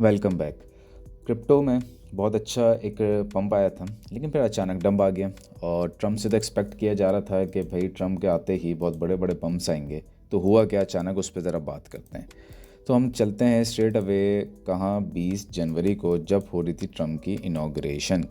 Welcome back. Crypto में बहुत अच्छा एक पंप आया था, लेकिन फिर अचानक डंप आ गया। और ट्रम्प से तो एक्सपेक्ट किया जा रहा था कि भाई ट्रम्प के आते ही बहुत बड़े बड़े पंप्स आएंगे। तो हुआ क्या अचानक, उस पर ज़रा बात करते हैं। तो हम चलते हैं स्ट्रेट अवे, कहाँ 20 जनवरी को जब हो रही थी ट्रम्प की इनाग्रेशन।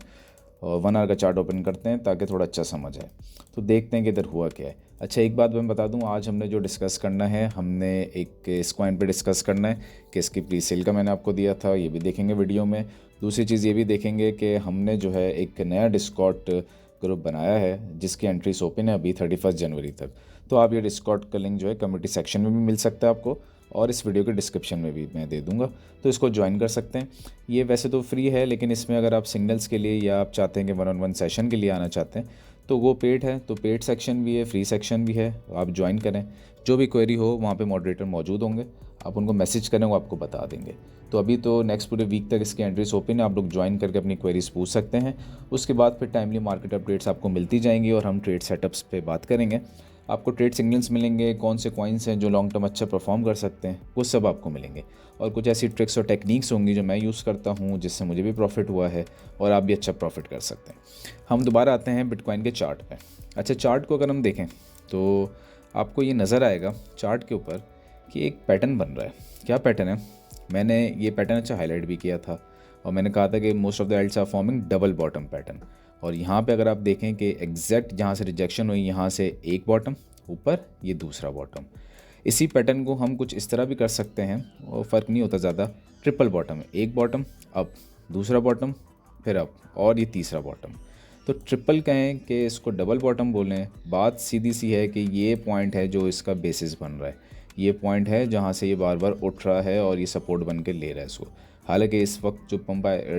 और 1 आवर का चार्ट ओपन करते हैं ताकि थोड़ा अच्छा समझ आए। तो देखते हैं कि इधर हुआ क्या है। अच्छा, एक बात मैं बता दूं, आज हमने जो डिस्कस करना है, हमने एक इस कॉइन पे डिस्कस करना है कि इसकी प्री सेल का मैंने आपको दिया था, ये भी देखेंगे वीडियो में। दूसरी चीज़ ये भी देखेंगे कि हमने जो है एक नया डिस्कॉर्ड ग्रुप बनाया है जिसकी एंट्रीज ओपन है अभी 31 जनवरी तक। तो आप ये डिस्कॉर्ड का लिंक जो है कम्युनिटी सेक्शन में भी मिल सकता है आपको, और इस वीडियो के डिस्क्रिप्शन में भी मैं दे दूंगा, तो इसको ज्वाइन कर सकते हैं। ये वैसे तो फ्री है, लेकिन इसमें अगर आप सिंगल्स के लिए या आप चाहते हैं कि 1-on-1 सेशन के लिए आना चाहते हैं तो वो पेड है। तो पेड सेक्शन भी है, फ्री सेक्शन भी है, आप ज्वाइन करें। जो भी क्वेरी हो वहाँ पे मॉडरेटर मौजूद होंगे, आप उनको मैसेज करें, वो आपको बता देंगे। तो अभी तो नेक्स्ट पूरे वीक तक इसकी एंट्रीज ओपन है, आप लोग ज्वाइन करके अपनी क्वेरीज पूछ सकते हैं। उसके बाद फिर टाइमली मार्केट अपडेट्स आपको मिलती जाएंगी और हम ट्रेड सेटअप्स पे बात करेंगे। आपको ट्रेड सिग्नल्स मिलेंगे, कौन से कॉइन्स हैं जो लॉन्ग टर्म अच्छा परफॉर्म कर सकते हैं, वो सब आपको मिलेंगे। और कुछ ऐसी ट्रिक्स और टेक्निक्स होंगी जो मैं यूज़ करता हूँ, जिससे मुझे भी प्रॉफिट हुआ है और आप भी अच्छा प्रॉफिट कर सकते हैं। हम दोबारा आते हैं बिटकॉइन के चार्ट पे। अच्छा, चार्ट को अगर हम देखें तो आपको ये नज़र आएगा चार्ट के ऊपर कि एक पैटर्न बन रहा है। क्या पैटर्न है? मैंने ये पैटर्न अच्छा हाईलाइट भी किया था और मैंने कहा था कि most of the alts are forming double bottom pattern. और यहाँ पे अगर आप देखें कि एग्जैक्ट जहाँ से रिजेक्शन हुई, यहाँ से एक बॉटम ऊपर, ये दूसरा बॉटम। इसी पैटर्न को हम कुछ इस तरह भी कर सकते हैं और फ़र्क नहीं होता ज़्यादा। ट्रिपल बॉटम है, एक बॉटम, अब दूसरा बॉटम, फिर अब, और ये तीसरा बॉटम। तो ट्रिपल कहें कि इसको डबल बॉटम बोलें, बात सीधी सी है कि ये पॉइंट है जो इसका बेसिस बन रहा है। ये पॉइंट है जहाँ से ये बार बार उठ रहा है और ये सपोर्ट बन के ले रहा है इसको। हालांकि इस वक्त जो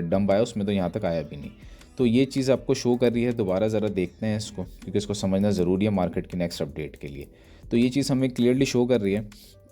डंप आया उसमें तो यहाँ तक आया भी नहीं। तो ये चीज़ आपको शो कर रही है। दोबारा ज़रा देखते हैं इसको, क्योंकि इसको समझना ज़रूरी है मार्केट की नेक्स्ट अपडेट के लिए। तो ये चीज़ हमें क्लियरली शो कर रही है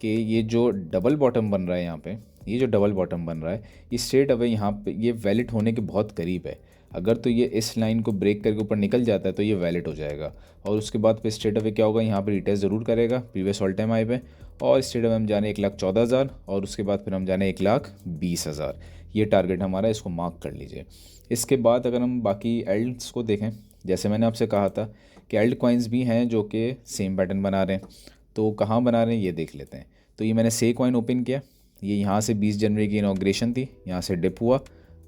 कि ये जो डबल बॉटम बन रहा है यहाँ पे, ये जो डबल बॉटम बन रहा है, ये स्ट्रेट अवे यहाँ पे ये वैलिड होने के बहुत करीब है। अगर तो ये इस लाइन को ब्रेक करके ऊपर निकल जाता है तो ये वैलिड हो जाएगा। और उसके बाद फिर स्ट्रेट अवे क्या होगा, यहाँ पे रिटेस्ट ज़रूर करेगा प्रीवियस ऑल टाइम हाई पे। और स्ट्रेट अवे हम जाने 1,14,000 और उसके बाद फिर हम जाने 1,20,000। ये टारगेट हमारा, इसको मार्क कर लीजिए। इसके बाद अगर हम बाकी एल्ट्स को देखें, जैसे मैंने आपसे कहा था कि एल्ट कॉइन्स भी हैं जो कि सेम पैटर्न बना रहे हैं। तो कहाँ बना रहे हैं ये देख लेते हैं। तो ये मैंने से कॉइन ओपन किया, ये यहाँ से 20 जनवरी की इनॉग्रेशन थी, यहाँ से डिप हुआ,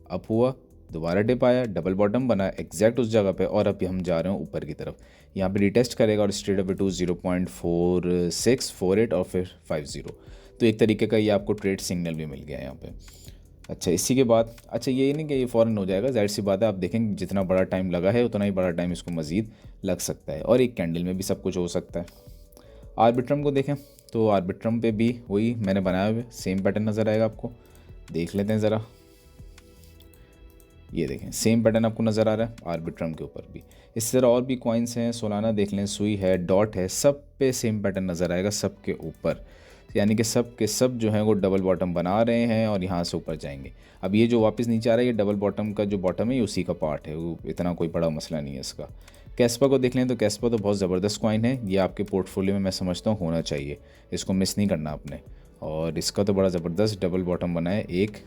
अप हुआ, दोबारा डिप आया, डबल बॉटम बना एग्जैक्ट उस जगह पे, और अब हम जा रहे हैं ऊपर की तरफ। यहाँ पे रिटेस्ट करेगा और स्ट्रेट अवे टू 0.4648 और फिर 50। तो एक तरीके का ये आपको ट्रेड सिग्नल भी मिल गया है यहाँ पे। अच्छा, इसी के बाद अच्छा ये नहीं कि ये फ़ौरन हो जाएगा, ज़ाहिर सी बात है। आप देखेंगे जितना बड़ा टाइम लगा है उतना ही बड़ा टाइम इसको मज़ीद लग सकता है, और एक कैंडल में भी सब कुछ हो सकता है। आर्बिट्रम को देखें तो आर्बिट्रम पे भी वही मैंने बनाया हुआ सेम पैटर्न नज़र आएगा आपको। देख लेते हैं ज़रा, ये देखें सेम पैटर्न आपको नज़र आ रहा है आर्बिट्रम के ऊपर भी। इस तरह और भी कॉइन्स हैं, सोलाना देख लें, सुई है, डॉट है, सब पे सेम पैटर्न नज़र आएगा सब के ऊपर। यानी कि सब के सब जो हैं वो डबल बॉटम बना रहे हैं और यहाँ से ऊपर जाएंगे। अब ये जो वापस नीचे आ रहा है, ये डबल बॉटम का जो बॉटम है ये उसी का पार्ट है, वो इतना कोई बड़ा मसला नहीं है इसका। कैस्पा को देख लें तो कैस्पा तो बहुत ज़बरदस्त कॉइन है, ये आपके पोर्टफोलियो में मैं समझता हूँ होना चाहिए, इसको मिस नहीं करना आपने। और इसका तो बड़ा ज़बरदस्त डबल बॉटम बना है, एक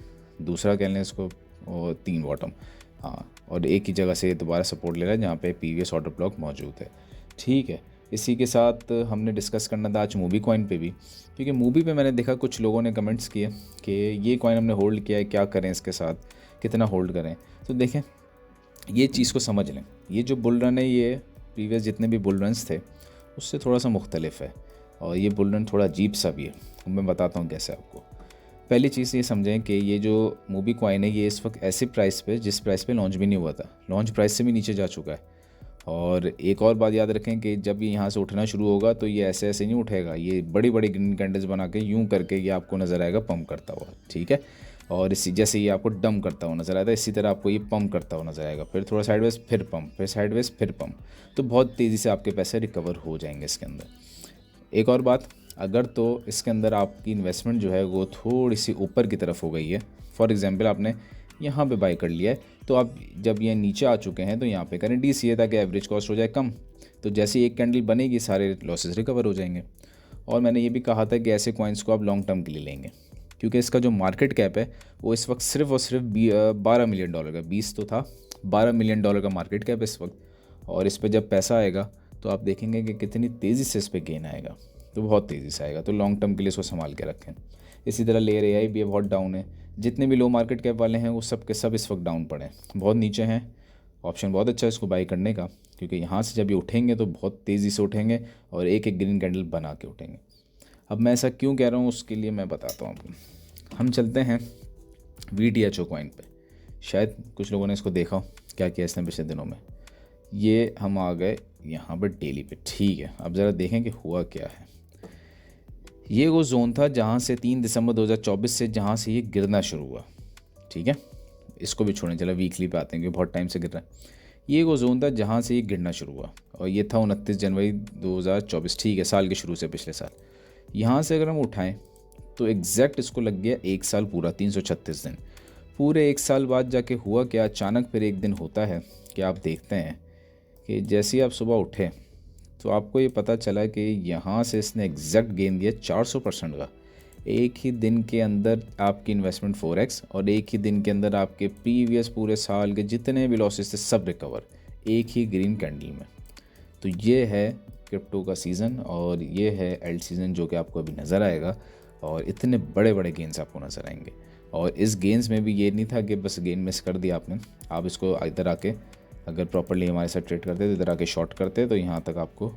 दूसरा कह लें इसको, और 3 बॉटम। हाँ, और एक ही जगह से दोबारा सपोर्ट ले रहा है जहाँ पे प्रीवियस ऑर्डर ब्लॉक मौजूद है। ठीक है, इसी के साथ हमने डिस्कस करना था आज मूवी कॉइन पे भी, क्योंकि मूवी पे मैंने देखा कुछ लोगों ने कमेंट्स किए कि ये कॉइन हमने होल्ड किया है, क्या करें इसके साथ, कितना होल्ड करें। तो देखें, ये चीज़ को समझ लें, ये जो बुल रन है ये प्रीवियस जितने भी बुल रन्स थे उससे थोड़ा सा मुख्तलिफ है, और ये बुल रन थोड़ा अजीब सा भी है। मैं बताता हूँ कैसे आपको। पहली चीज़ ये समझें कि ये जो मूवी कॉइन है ये इस वक्त ऐसी प्राइस पे जिस प्राइस पे लॉन्च भी नहीं हुआ था, लॉन्च प्राइस से भी नीचे जा चुका है। और एक और बात याद रखें कि जब ये यहाँ से उठना शुरू होगा तो ये ऐसे ऐसे नहीं उठेगा, ये बड़ी बड़ी ग्रीन कैंडल्स बना के यूँ करके ये आपको नज़र आएगा पंप करता हुआ। ठीक है, और इसी जैसे ये आपको डंप करता हुआ नज़र आता है, इसी तरह आपको ये पंप करता हुआ नज़र आएगा, फिर थोड़ा साइडवेज, फिर पंप, फिर साइडवेज, फिर पंप। तो बहुत तेज़ी से आपके पैसे रिकवर हो जाएंगे इसके अंदर। एक और बात, अगर तो इसके अंदर आपकी इन्वेस्टमेंट जो है वो थोड़ी सी ऊपर की तरफ हो गई है, फॉर एग्जांपल आपने यहाँ पे बाई कर लिया है, तो आप जब ये नीचे आ चुके हैं तो यहाँ पे करें DCA ताकि एवरेज कॉस्ट हो जाए कम। तो जैसे एक कैंडल बनेगी सारे लॉसेस रिकवर हो जाएंगे। और मैंने ये भी कहा था कि ऐसे कॉइन्स को आप लॉन्ग टर्म के लिए लेंगे, क्योंकि इसका जो मार्केट कैप है वो इस वक्त सिर्फ और सिर्फ $12 मिलियन का, 20 तो था, $12 मिलियन का मार्केट कैप इस वक्त। और इस पर जब पैसा आएगा तो आप देखेंगे कि कितनी तेज़ी से इस पर गेन आएगा, तो बहुत तेज़ी से आएगा। तो लॉन्ग टर्म के लिए इसको संभाल के रखें। इसी तरह लेयर AI भी बहुत डाउन है। जितने भी लो मार्केट कैप वाले हैं वो सब के सब इस वक्त डाउन पड़े हैं, बहुत नीचे हैं। ऑप्शन बहुत अच्छा है इसको बाई करने का, क्योंकि यहाँ से जब ये उठेंगे तो बहुत तेज़ी से उठेंगे और एक एक ग्रीन कैंडल बना के उठेंगे। अब मैं ऐसा क्यों कह रहा हूँ उसके लिए मैं बताता हूँ आपको। हम चलते हैं VTHO कॉइन पे। शायद कुछ लोगों ने इसको देखा हो क्या किया इसने पिछले दिनों में। ये हम आ गए यहाँ पर डेली पे, ठीक है। अब ज़रा देखें कि हुआ क्या है। ये वो जोन था जहाँ से 3 दिसंबर 2024 से जहाँ से ये गिरना शुरू हुआ, ठीक है। इसको भी छोड़ें, चलो वीकली पे आते हैं क्योंकि बहुत टाइम से गिर रहा है। ये वो जोन था जहाँ से ये गिरना शुरू हुआ और ये था 29 जनवरी 2024, ठीक है, साल के शुरू से, पिछले साल। यहाँ से अगर हम उठाएं तो एग्जैक्ट इसको लग गया 1 साल पूरा, 336 दिन। पूरे 1 साल बाद जाके हुआ क्या, अचानक फिर एक दिन होता है कि आप देखते हैं कि जैसे ही आप सुबह उठे तो आपको ये पता चला कि यहाँ से इसने एग्जैक्ट गेन दिया 400% का। एक ही दिन के अंदर आपकी इन्वेस्टमेंट 4x और एक ही दिन के अंदर आपके प्रीवियस पूरे साल के जितने भी लॉसेस थे सब रिकवर, एक ही ग्रीन कैंडल में। तो ये है क्रिप्टो का सीज़न और ये है एल्ट सीज़न जो कि आपको अभी नज़र आएगा और इतने बड़े बड़े गेंस आपको नज़र आएंगे। और इस गेंस में भी ये नहीं था कि बस गेन मिस कर दिया आपने, आप इसको इधर आके अगर प्रॉपरली हमारे साथ ट्रेड करते तो इधर आके शॉर्ट करते तो यहाँ तक आपको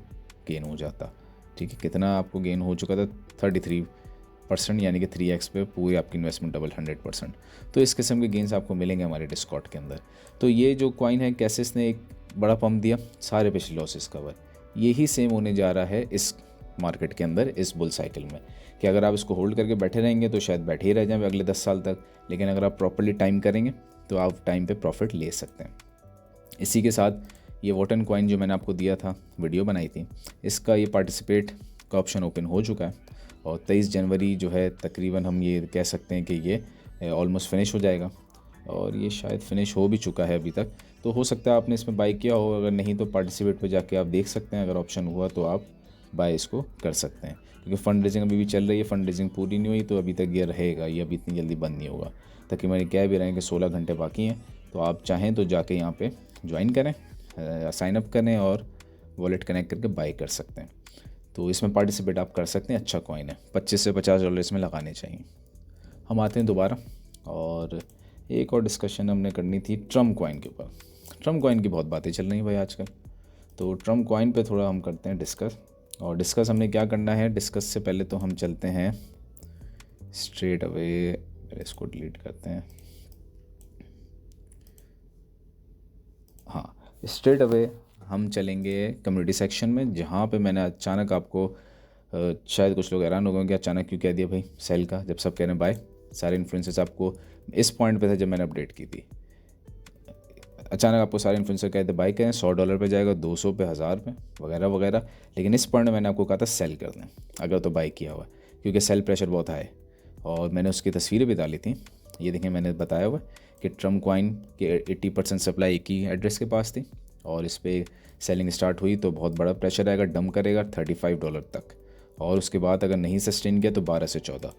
गेन हो जाता, ठीक है। कितना आपको गेन हो चुका था, 33%, यानी कि 3x पे पूरी आपकी इन्वेस्टमेंट डबल, 100%। तो इस किस्म के गेंस आपको मिलेंगे हमारे डिस्कॉर्ड के अंदर। तो ये जो कॉइन है, कैसे इसने एक बड़ा पंप दिया, सारे पिछले लॉसेस कवर, यही सेम होने जा रहा है इस मार्केट के अंदर, इस बुल साइकिल में, कि अगर आप इसको होल्ड करके बैठे रहेंगे तो शायद बैठे ही रह जाएं अगले 10 साल तक, लेकिन अगर आप प्रॉपरली टाइम करेंगे तो आप टाइम पे प्रॉफिट ले सकते हैं। इसी के साथ ये वोटन कॉइन जो मैंने आपको दिया था, वीडियो बनाई थी, इसका ये पार्टिसिपेट का ऑप्शन ओपन हो चुका है और 23 जनवरी जो है तकरीबन हम ये कह सकते हैं कि ये ऑलमोस्ट फिनिश हो जाएगा और ये शायद फिनिश हो भी चुका है अभी तक। तो हो सकता है आपने इसमें बाई किया हो, अगर नहीं तो पार्टिसिपेट पे जाके आप देख सकते हैं, अगर ऑप्शन हुआ तो आप बाय इसको कर सकते हैं, क्योंकि फ़ंड रेजिंग अभी भी चल रही है। फ़ंड रेजिंग पूरी नहीं हुई तो अभी तक ये रहेगा, ये अभी इतनी जल्दी बंद नहीं होगा। तकरीबन कह भी रहे हैं कि 16 घंटे बाकी हैं, तो आप चाहें तो जाके यहाँ पे ज्वाइन करें, साइन अप करें और वॉलेट कनेक्ट करके बाई कर सकते हैं। तो इसमें पार्टिसिपेट आप कर सकते हैं, अच्छा कॉइन है, $25 से $50 इसमें लगाने चाहिए। हम आते हैं दोबारा और एक और डिस्कशन हमने करनी थी ट्रम्प कॉइन के ऊपर। ट्रम्प कॉइन की बहुत बातें चल रही हैं भाई आजकल, तो ट्रम्प कॉइन पे थोड़ा हम करते हैं डिस्कस। और डिस्कस हमने क्या करना है, डिस्कस से पहले तो हम चलते हैं स्ट्रेट अवे, इसको डिलीट करते हैं, हाँ, स्ट्रेट अवे हम चलेंगे कम्युनिटी सेक्शन में, जहाँ पे मैंने अचानक आपको शायद कुछ लोग हैरान हो गए कि अचानक क्यों कह दिया भाई सेल का, जब सब कह रहे हैं बाय। सारे इन्फ्लुएंसर्स आपको इस पॉइंट पे थे जब मैंने अपडेट की थी, अचानक आपको सारे इन्फ्लुएंसर कहते बाय करें, $100 पे जाएगा, 200 पे, 1000 पे, वगैरह वगैरह। लेकिन इस पॉइंट में मैंने आपको कहा था सेल कर दें अगर तो बाय किया हुआ, क्योंकि सेल प्रेशर बहुत हाई, और मैंने उसकी तस्वीरें भी डाली थी। ये देखें, मैंने बताया हुआ कि ट्रम्प कॉइन के 80% सप्लाई एक ही एड्रेस के पास थी और इस पर सेलिंग स्टार्ट हुई तो बहुत बड़ा प्रेशर आएगा, डंप करेगा $35 तक, और उसके बाद अगर नहीं सस्टेन किया तो 12 से 14।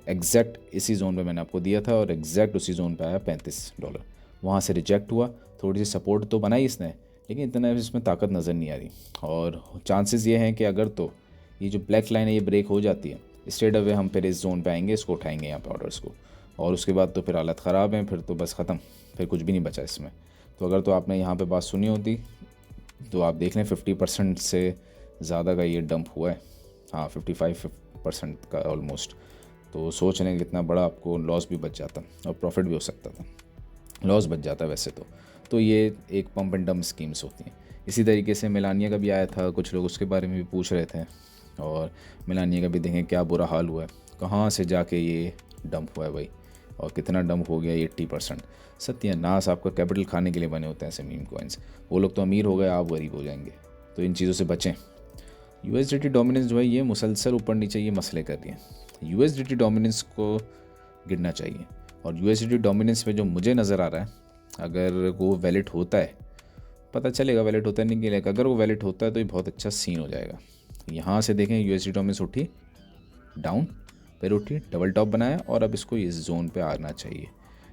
एग्जैक्ट इसी जोन पे मैंने आपको दिया था और एग्जैक्ट उसी जोन पे आया $35। वहाँ से रिजेक्ट हुआ, थोड़ी सी सपोर्ट तो बनाई इसने, लेकिन इतना इसमें ताकत नज़र नहीं आ रही। और चांसेस ये हैं कि अगर तो ये जो ब्लैक लाइन है ये ब्रेक हो जाती है, स्ट्रेट अवे हम फिर इस जोन पे आएंगे, इसको उठाएंगे यहाँ पे ऑर्डर्स को, और उसके बाद तो फिर हालत ख़राब है, फिर तो बस ख़त्म, फिर कुछ भी नहीं बचा इसमें। तो अगर तो आपने यहाँ पे बात सुनी होती तो आप देख लें 50% से ज़्यादा का ये डंप हुआ है, हाँ 55% का ऑलमोस्ट। तो सोच लें कितना बड़ा आपको लॉस भी बच जाता और प्रॉफिट भी हो सकता था, लॉस बच जाता वैसे तो ये एक पंप एंड डंप स्कीम्स होती हैं। इसी तरीके से मिलानिया का भी आया था, कुछ लोग उसके बारे में भी पूछ रहे थे, और मिलानिया का भी देखें क्या बुरा हाल हुआ है, कहाँ से जाके ये डंप हुआ है भाई, और कितना डंप हो गया 80%। सत्यानाश, आपका कैपिटल खाने के लिए बने होते हैं ऐसे मीम कॉइन्स। वो लोग तो अमीर हो गए, आप गरीब हो जाएंगे, तो इन चीज़ों से बचें। USDT डोमिनेंस जो है ये मुसलसल ऊपर नीचे ये मसले कर रही है। USDT डोमिनेंस को गिरना चाहिए, और USDT डोमिनेंस में जो मुझे नज़र आ रहा है, अगर वो वैलिड होता है, पता चलेगा वैलिड होता है नहीं कि, अगर वो वैलिड होता है तो ये बहुत अच्छा सीन हो जाएगा। यहाँ से देखें USDT डोमिनेंस उठी डाउन, फिर उठी, डबल टॉप बनाया और अब इसको इस जोन पे आना चाहिए।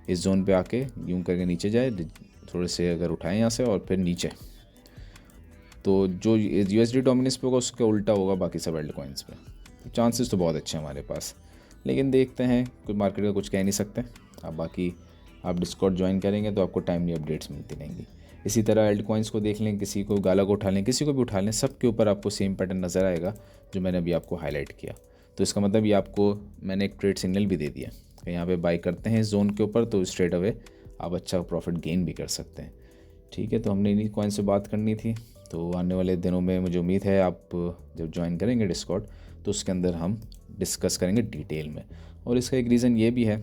इस जोन पे आके यूं करके नीचे जाए, थोड़े से अगर उठाएं यहाँ से और फिर नीचे, तो जो USD डोमिनेंस पे होगा उसका उल्टा होगा बाकी सब एल्ट कॉइन्स पे। चांसेस तो बहुत अच्छे हैं हमारे पास, लेकिन देखते हैं, कोई मार्केट का कुछ कह नहीं सकते। अब बाकी आप डिस्कॉर्ड ज्वाइन करेंगे तो आपको टाइमली अपडेट्स मिलती रहेंगी। इसी तरह एल्ट कॉइन्स को देख लें, किसी को गाला को उठा लें, किसी को भी उठा लें, सब के ऊपर आपको सेम पैटर्न नज़र आएगा जो मैंने अभी आपको हाईलाइट किया। तो इसका मतलब ये आपको मैंने एक ट्रेड सिग्नल भी दे दिया कि यहाँ पे बाई करते हैं इस जोन के ऊपर, तो स्ट्रेट अवे आप अच्छा प्रॉफिट गेन भी कर सकते हैं। ठीक है, तो हमने इन्हीं कॉइन से बात करनी थी। तो आने वाले दिनों में मुझे उम्मीद है आप जब ज्वाइन करेंगे डिस्कॉर्ड तो उसके अंदर हम डिस्कस करेंगे डिटेल में। और इसका एक रीज़न ये भी है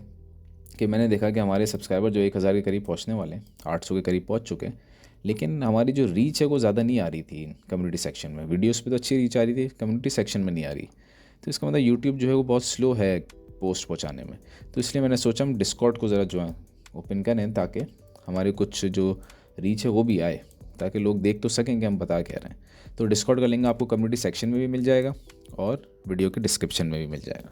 कि मैंने देखा कि हमारे सब्सक्राइबर जो 1000 के करीब पहुंचने वाले हैं, 800 के करीब पहुंच चुके हैं, लेकिन हमारी जो रीच है वो ज़्यादा नहीं आ रही थी कम्युनिटी सेक्शन में। वीडियोस पे तो अच्छी रीच आ रही थी, कम्युनिटी सेक्शन में नहीं आ रही। तो इसका मतलब यूट्यूब जो है वो बहुत स्लो है पोस्ट पहुँचाने में। तो इसलिए मैंने सोचा हम डिस्कॉर्ड को ज़रा जो है ओपन करें ताकि हमारे कुछ जो रीच है वो भी आए, ताकि लोग देख तो सकें कि हम बता क्या रहे हैं। तो डिस्कॉर्ड का लिंक आपको कम्युनिटी सेक्शन में भी मिल जाएगा और वीडियो के डिस्क्रिप्शन में भी मिल जाएगा।